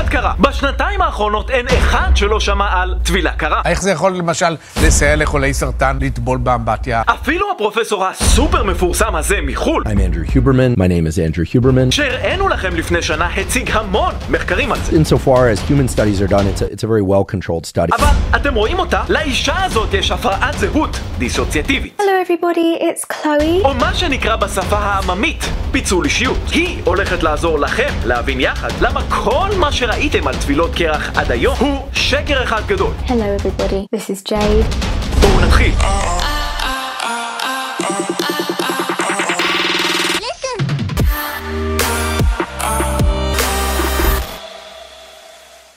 טבילת קרה. בשנתיים האחרונות אין אחד שלא שמע על טבילה קרה. איך זה יכול למשל לסייע לחולי סרטן לטבול באמבטיה? אפילו הפרופסור הסופר מפורסם הזה מחול, I'm Andrew Huberman. My name is Andrew Huberman. שהראינו לכם לפני שנה, הציג המון מחקרים על זה. Insofar as human studies are done, it's a very well-controlled study. אבל אתם רואים אותה? לאישה הזאת יש הפרעת זהות דיסוציאטיבית. Hello everybody, it's Chloe. או מה שנקרא בשפה העממית, פיצול אישיות. היא הולכת לעזור לכם להבין יחד למה כל מה שראיתם על טבילות קרח עד היום הוא שקר אחד גדול. Hello everybody, this is Jade. בואו נתחיל.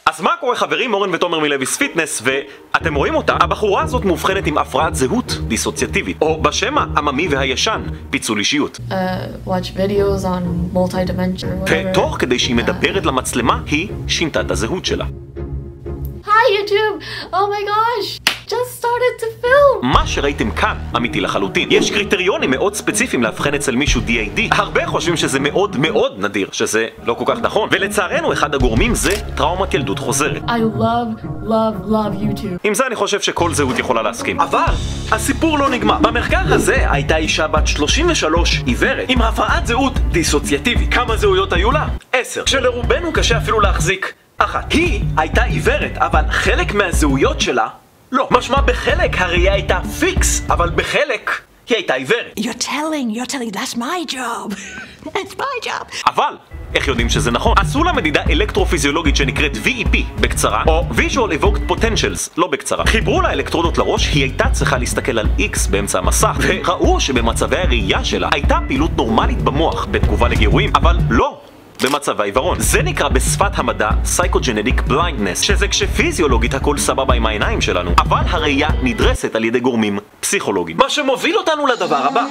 אז מה קורה חברים? אורן ותומר מלוויס פיטנס, ואתם רואים אותה? הבחורה הזאת מאובחנת עם הפרעת זהות דיסוציאטיבית, או בשם העממי והישן, פיצול אישיות. Watch videos on multi-dimension or whatever. ותוך כדי שהיא מדברת למצלמה, היא שינתה את הזהות שלה. Hi YouTube! Oh my gosh! Just started to film! מה שראיתם כאן אמיתי לחלוטין. יש קריטריונים מאוד ספציפיים להבחן אצל מישהו DAD. הרבה חושבים שזה מאוד מאוד נדיר, שזה לא כל כך נכון. ולצערנו אחד הגורמים זה טראומת ילדות חוזרת. I love YouTube. עם זה אני חושב שכל זהות יכולה להסכים. אבל הסיפור לא נגמר. במחקר הזה הייתה אישה בת 33 עיוורת עם הפרעת זהות דיסוציאטיבית. כמה זהויות היו לה? 10. שלרובנו קשה אפילו להחזיק אחת. היא הייתה עיוורת, אבל חלק מהזהויות שלה לא. משמע בחלק הראייה הייתה פיקס, אבל בחלק היא הייתה עיוורת. You're telling, that's my job. That's my job. אבל איך יודעים שזה נכון? עשו לה מדידה אלקטרופיזיולוגית שנקראת VEP בקצרה, או Visual Evoked Potentials, לא בקצרה. חיברו לה אלקטרודות לראש, היא הייתה צריכה להסתכל על X באמצע המסך, וראו שבמצבי הראייה שלה הייתה פעילות נורמלית במוח בתגובה לגירויים, אבל לא במצב העיוורון. זה נקרא בשפת המדע Psychogenic Blindness, שזה כשפיזיולוגית הכל סבבה עם העיניים שלנו, אבל הראייה נדרסת על ידי גורמים פסיכולוגיים. מה שמוביל אותנו לדבר הבא.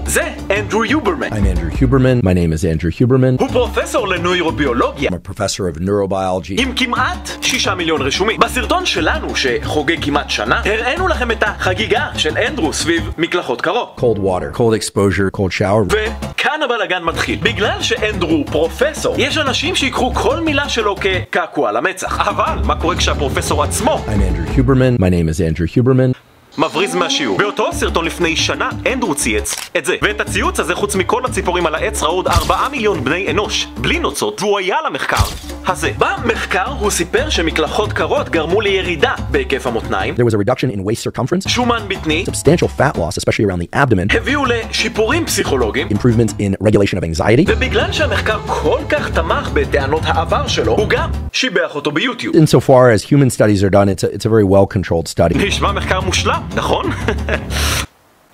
זה אנדרו יוברמן. I'm Andrew Huberman. My name is Andrew Huberman. הוא פרופסור לנוירוביולוגיה. I'm a professor of neurobiology. עם כמעט 6 מיליון רשומים. בסרטון שלנו, שחוגג כמעט שנה, הראינו לכם את החגיגה של אנדרו סביב מקלחות קרות. Cold water, cold exposure, cold shower. וכאן הבלגן מתחיל. בגלל שאנדרו פרופסור, יש אנשים שיקחו כל מילה שלו כקעקוע למצח. אבל מה קורה כשהפרופסור עצמו I'm Andrew Huberman. My name is Andrew Huberman. מבריז מהשיעור? באותו סרטון לפני שנה אנדרו צייץ את זה, ואת הציוץ הזה חוץ מכל הציפורים על העץ ראו עוד 4 מיליון בני אנוש בלי נוצות, והוא היה למחקר הזה. במחקר הוא סיפר שמקלחות קרות גרמו לירידה בהיקף המותניים, There was a reduction in waist circumference, שומן בטני, substantial fat loss, especially around the abdomen, הביאו לשיפורים פסיכולוגיים, improvements in regulation of anxiety. ובגלל שהמחקר כל כך תמך בטענות העבר שלו, הוא גם שיבח אותו ביוטיוב. Insofar as human studies are done, it's a very well-controlled study. נשמע מחקר מושלם, נכון?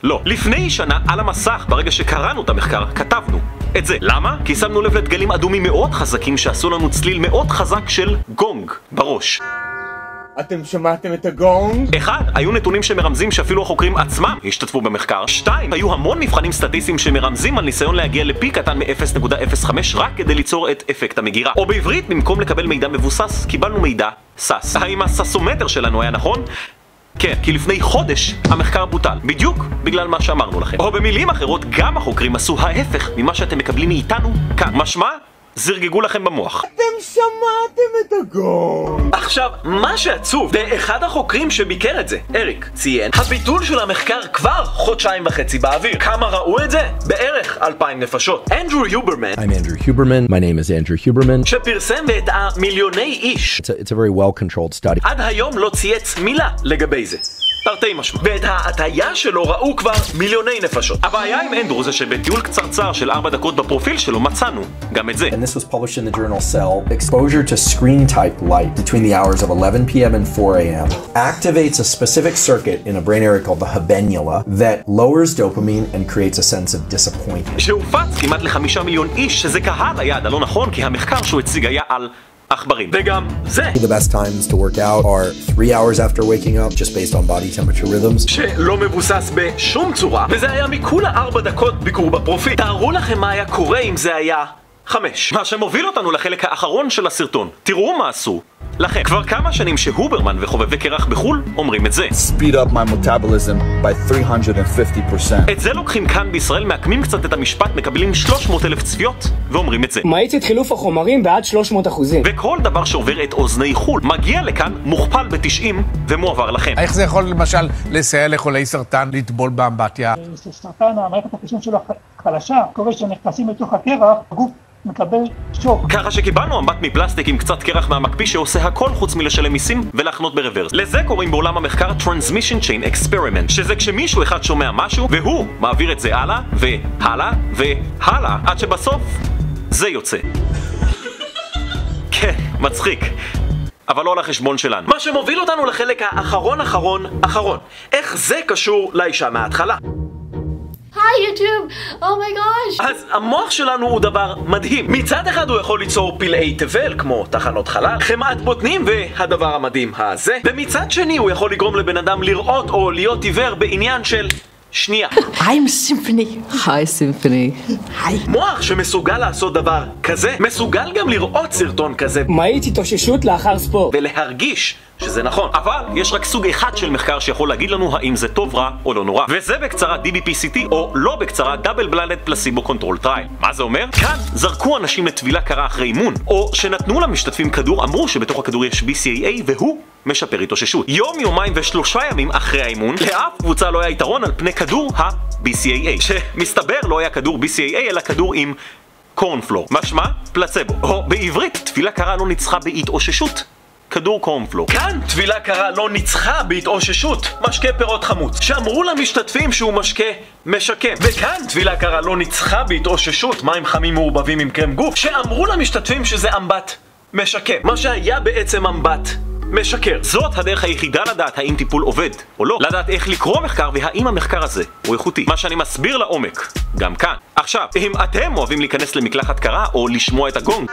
לא. לפני שנה על המסך, ברגע שקראנו את המחקר, כתבנו את זה. למה? כי שמנו לב לדגלים אדומים מאוד חזקים שעשו לנו צליל מאוד חזק של גונג בראש. אתם שמעתם את הגונג? 1. היו נתונים שמרמזים שאפילו החוקרים עצמם השתתפו במחקר. 2. היו המון מבחנים סטטיסטיים שמרמזים על ניסיון להגיע לפי קטן מ-0.05 רק כדי ליצור את אפקט המגירה. או בעברית, במקום לקבל מידע מבוסס, קיבלנו מידע סס. האם הססומטר שלנו היה נכון? כן, כי לפני חודש המחקר בוטל, בדיוק בגלל מה שאמרנו לכם. או במילים אחרות, גם החוקרים עשו ההפך ממה שאתם מקבלים מאיתנו כאן. משמע, זרגגו לכם במוח. אתם שמעתם את הגונג? עכשיו, מה שעצוב, באחד החוקרים שביקר את זה, אריק, ציין, הביטול של המחקר כבר 1.5 חודשים באוויר. כמה ראו את זה? בערך 2,000 נפשות. אנדרו יוברמן, I'm Andrew Huberman. My name is Andrew Huberman. שפרסם והטעה מיליוני איש, It's a very well-controlled study. עד היום לא צייץ מילה לגבי זה. תרתי משמע. ואת ההטעיה שלו ראו כבר מיליוני נפשות. הבעיה עם אנדרו זה שבטיול קצרצר של 4 דקות בפרופיל שלו מצאנו גם את זה. And this was published in the journal Cell. Exposure to screen type light between the hours of 11 p.m. and 4 a.m. activates a specific circuit in a brain area called the habenula that lowers dopamine and creates a sense of disappointment. שהופץ כמעט ל5 מיליון איש, שזה קהל היעד הלא נכון, כי המחקר שהוא הציג היה על עכברים. וגם זה. The best times to work out are 3 hours after waking up, just based on body temperature rhythms. שלא מבוסס בשום צורה, וזה היה מכולה 4 דקות ביקור בפרופיל. תארו לכם מה היה קורה אם זה היה 5. מה שמוביל אותנו לחלק האחרון של הסרטון. תראו מה עשו לכן, כבר כמה שנים שהוברמן וחובבי קרח בחול אומרים את זה. Speed up my metabolism by 350%. את זה לוקחים כאן בישראל, מעקמים קצת את המשפט, מקבלים 300,000 צפיות ואומרים את זה. מאיץ את חילוף החומרים בעד 300%. וכל דבר שעובר את אוזני חול מגיע לכאן מוכפל ב-90 ומועבר לכם. איך זה יכול למשל לסייע לחולי סרטן לטבול באמבטיה? סרטן, המערכת החיסון שלו חלשה, קורה שנכנסים לתוך הקרח, הגוף מקבל שוק. ככה שקיבלנו אמבט מפלסטיק עם קצת קרח מהמקפיא שעושה הכל חוץ מלשלם מיסים ולהחנות ברוורס. לזה קוראים בעולם המחקר Transmission Chain Experiment, שזה כשמישהו אחד שומע משהו והוא מעביר את זה הלאה והלאה והלאה עד שבסוף זה יוצא. כן, מצחיק. אבל לא על החשבון שלנו. מה שמוביל אותנו לחלק האחרון. איך זה קשור לאישה מההתחלה? היי יוטיוב, אומייגוש. אז המוח שלנו הוא דבר מדהים. מצד אחד הוא יכול ליצור פלאי תבל כמו תחנות חלל, חמאת בוטנים והדבר המדהים הזה, ומצד שני הוא יכול לגרום לבן אדם לראות או להיות עיוור בעניין של שנייה. I'm Symphony. Hi Symphony. היי. מוח שמסוגל לעשות דבר כזה, מסוגל גם לראות סרטון כזה. מאיץ התאוששות לאחר ספורט. ולהרגיש שזה נכון. אבל יש רק סוג אחד של מחקר שיכול להגיד לנו האם זה טוב, רע או לא נורא. וזה בקצרה DBPCT, או לא בקצרה Double Blinded Placebo Control Trial. מה זה אומר? כאן זרקו אנשים לטבילה קרה אחרי אימון, או שנתנו למשתתפים כדור, אמרו שבתוך הכדור יש BCAA והוא משפר התאוששות. יום, יומיים ו3 ימים אחרי האימון, לאף קבוצה לא היה יתרון על פני כדור ה-BCAA, שמסתבר לא היה כדור BCAA אלא כדור עם קורנפלור. משמע? פלצבו. או בעברית, טבילה קרה לא ניצחה בהתאוששות. כדור קורנפלור. כאן טבילה קרה לא ניצחה בהתאוששות משקה פירות חמוץ, שאמרו למשתתפים שהוא משקה משקם. וכאן טבילה קרה לא ניצחה בהתאוששות מים חמים מעורבבים עם קרם גוף, שאמרו למשתתפים שזה אמבט משקם. מה שהיה בעצם אמבט משקר. זאת הדרך היחידה לדעת האם טיפול עובד או לא. לדעת איך לקרוא מחקר והאם המחקר הזה הוא איכותי. מה שאני מסביר לעומק, גם כאן. עכשיו, אם אתם אוהבים להיכנס למקלחת קרה או לשמוע את הגונג,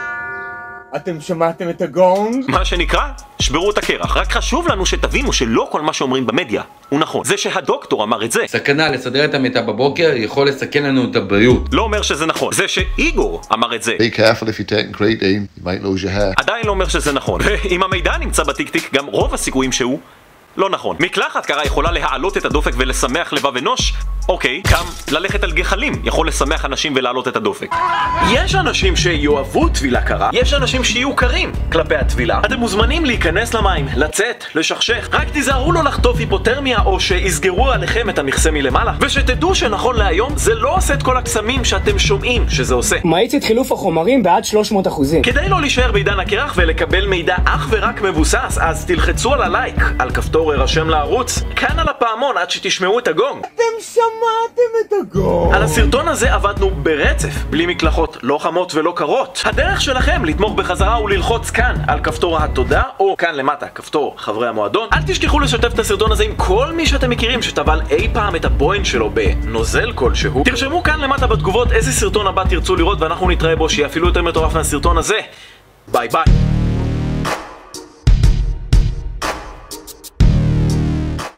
אתם שמעתם את הגונג? מה שנקרא, שברו את הקרח. רק חשוב לנו שתבינו שלא כל מה שאומרים במדיה הוא נכון. זה שהדוקטור אמר את זה, סכנה לסדר את המיטה בבוקר יכול לסכן לנו את הבריאות, לא אומר שזה נכון. זה שאיגור אמר את זה, Be careful if you're taking creatine, you might lose your hair. עדיין לא אומר שזה נכון. ואם המידע נמצא בטיק-טיק, גם רוב הסיכויים שהוא לא נכון. מקלחת קרה יכולה להעלות את הדופק ולשמח לבב אנוש. אוקיי, גם ללכת על גחלים יכול לשמח אנשים ולהעלות את הדופק. יש אנשים שיואבו טבילה קרה, יש אנשים שיהיו קרים כלפי הטבילה. אתם מוזמנים להיכנס למים, לצאת, לשכשך. רק תיזהרו לא לחטוף היפותרמיה או שיסגרו עליכם את המכסה מלמעלה. ושתדעו שנכון להיום זה לא עושה את כל הקסמים שאתם שומעים שזה עושה. מאיץ את חילוף החומרים בעד 300%. כדי לא להישאר בעידן הקרח ולקבל מידע אך ורק מבוסס, אז תלחצו על הלייק, על כפתור הרשם לערוץ, כאן על הפעמון עד שתשמעו את הגונג. אתם שמעתם את הגונג? על הסרטון הזה עבדנו ברצף, בלי מקלחות, לא חמות ולא קרות. הדרך שלכם לתמוך בחזרה הוא ללחוץ כאן על כפתור התודה, או כאן למטה, כפתור חברי המועדון. אל תשכחו לשתף את הסרטון הזה עם כל מי שאתם מכירים שטבל אי פעם את הבוין שלו בנוזל כלשהו. תרשמו כאן למטה בתגובות איזה סרטון הבא תרצו לראות ואנחנו נתראה בו שיהיה אפילו יותר מטורף מהסרטון הזה. ביי ביי.